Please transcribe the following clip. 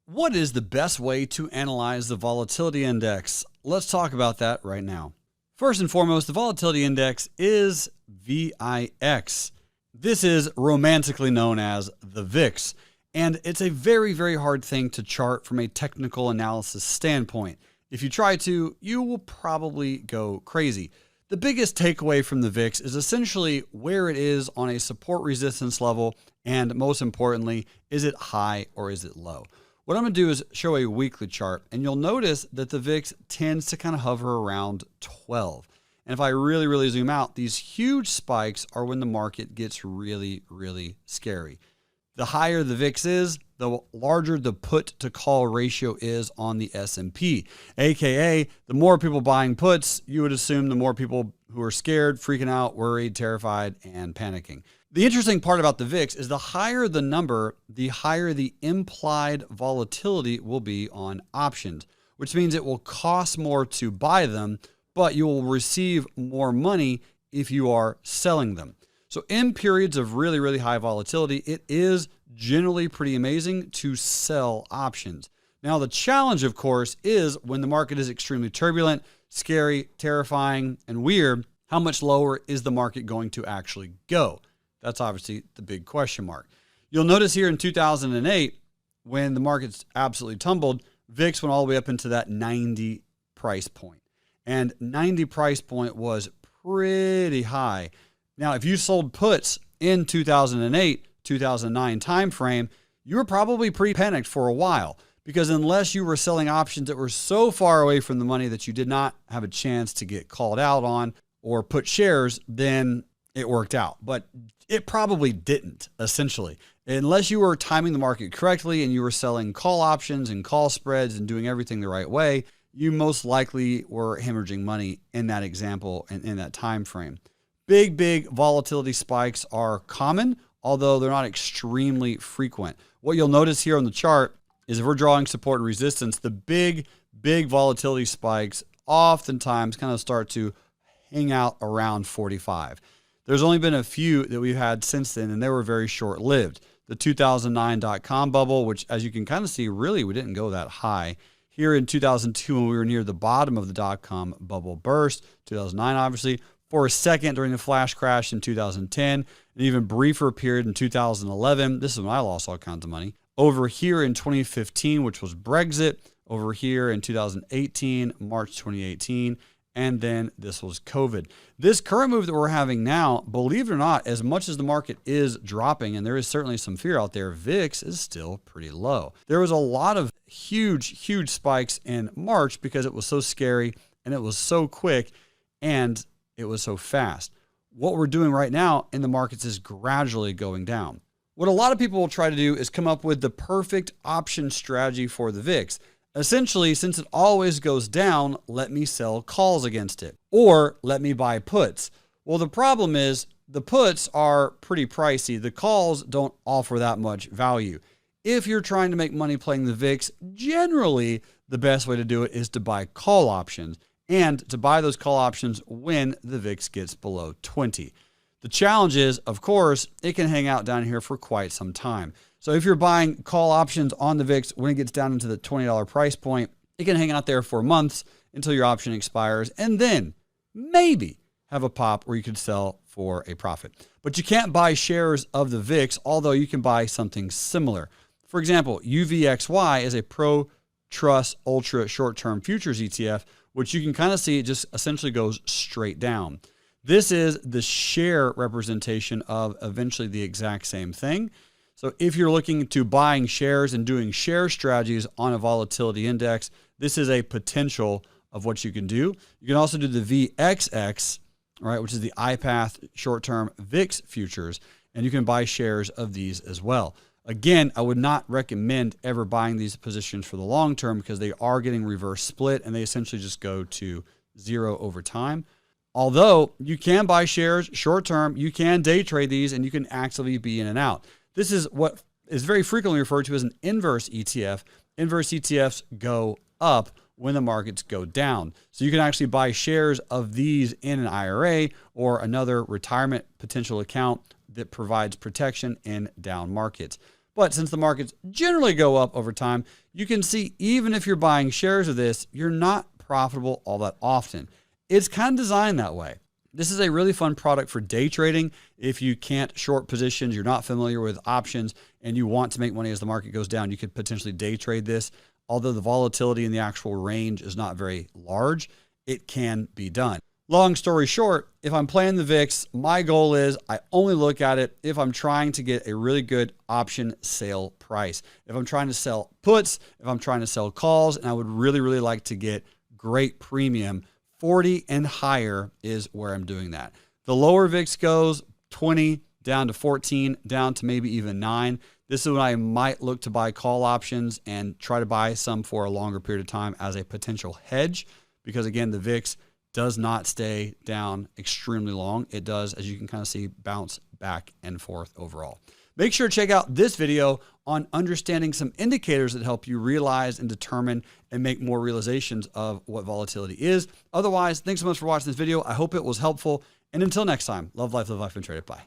What is the best way to analyze the volatility index? Let's talk about that right now. First and foremost, the volatility index is VIX. This is romantically known as the VIX, and it's a very, very hard thing to chart from a technical analysis standpoint. If you try to, you will probably go crazy. The biggest takeaway from the VIX is essentially where it is on a support resistance level, and most importantly, is it high or is it low? What I'm going to do is show a weekly chart, and you'll notice that the VIX tends to kind of hover around 12. And if I really zoom out, these huge spikes are when the market gets really scary. The higher the VIX is, the larger the put to call ratio is on the S&P. AKA, the more people buying puts, you would assume the more people who are scared, freaking out, worried, terrified, and panicking. The interesting part about the VIX is the higher the number, the higher the implied volatility will be on options, which means it will cost more to buy them, but you will receive more money if you are selling them. So in periods of really high volatility, it is generally pretty amazing to sell options. Now, the challenge, of course, is when the market is extremely turbulent, scary, terrifying, and weird, how much lower is the market going to actually go? That's obviously the big question mark. You'll notice here in 2008, when the markets absolutely tumbled, VIX went all the way up into that 90 price point. And 90 price point was pretty high. Now, if you sold puts in 2008, 2009 timeframe, you were probably pretty panicked for a while, because unless you were selling options that were so far away from the money that you did not have a chance to get called out on or put shares, then it worked out. But it probably didn't, essentially. Unless you were timing the market correctly and you were selling call options and call spreads and doing everything the right way, you most likely were hemorrhaging money in that example and in that time frame. Big volatility spikes are common, although they're not extremely frequent. What you'll notice here on the chart is if we're drawing support and resistance, the big volatility spikes oftentimes kind of start to hang out around 45. There's only been a few that we've had since then, and they were very short-lived. The 2009 dot-com bubble, which as you can kind of see, really we didn't go that high. Here in 2002, when we were near the bottom of the dot-com bubble burst, 2009 obviously, for a second during the flash crash in 2010, an even briefer period in 2011. This is when I lost all kinds of money. Over here in 2015, which was Brexit. Over here in 2018, March 2018. And then this was COVID. This current move that we're having now, believe it or not, as much as the market is dropping, and there is certainly some fear out there, VIX is still pretty low. There was a lot of huge spikes in March because it was so scary and it was so quick and it was so fast. What we're doing right now in the markets is gradually going down. What a lot of people will try to do is come up with the perfect option strategy for the VIX. Essentially, since it always goes down, let me sell calls against it, or let me buy puts. Well, the problem is the puts are pretty pricey. The calls don't offer that much value. If you're trying to make money playing the VIX, generally the best way to do it is to buy call options, and to buy those call options when the VIX gets below 20. The challenge is, of course, it can hang out down here for quite some time. So if you're buying call options on the VIX when it gets down into the $20 price point, it can hang out there for months until your option expires, and then maybe have a pop where you could sell for a profit. But you can't buy shares of the VIX, although you can buy something similar. For example, UVXY is a Pro Trust Ultra short-term futures ETF, which you can kind of see it just essentially goes straight down. This is the share representation of eventually the exact same thing. So if you're looking to buying shares and doing share strategies on a volatility index, this is a potential of what you can do. You can also do the VXX, right, which is the iPath short-term VIX futures, and you can buy shares of these as well. Again, I would not recommend ever buying these positions for the long term because they are getting reverse split and they essentially just go to zero over time. Although you can buy shares short term, you can day trade these and you can actively be in and out. This is what is very frequently referred to as an inverse ETF. Inverse ETFs go up when the markets go down. So you can actually buy shares of these in an IRA or another retirement potential account that provides protection in down markets. But since the markets generally go up over time, you can see even if you're buying shares of this, you're not profitable all that often. It's kind of designed that way. This is a really fun product for day trading. If you can't short positions, you're not familiar with options, and you want to make money as the market goes down, you could potentially day trade this. Although the volatility in the actual range is not very large, it can be done. Long story short, if I'm playing the VIX, my goal is I only look at it if I'm trying to get a really good option sale price. If I'm trying to sell puts, if I'm trying to sell calls, and I would really, really like to get great premium, 40 and higher is where I'm doing that. The lower VIX goes 20 down to 14, down to maybe even 9. This is when I might look to buy call options and try to buy some for a longer period of time as a potential hedge, because again, the VIX does not stay down extremely long. It does, as you can kind of see, bounce back and forth overall. Make sure to check out this video on understanding some indicators that help you realize and determine and make more realizations of what volatility is. Otherwise, thanks so much for watching this video. I hope it was helpful. And until next time, love life, and trade it. Bye.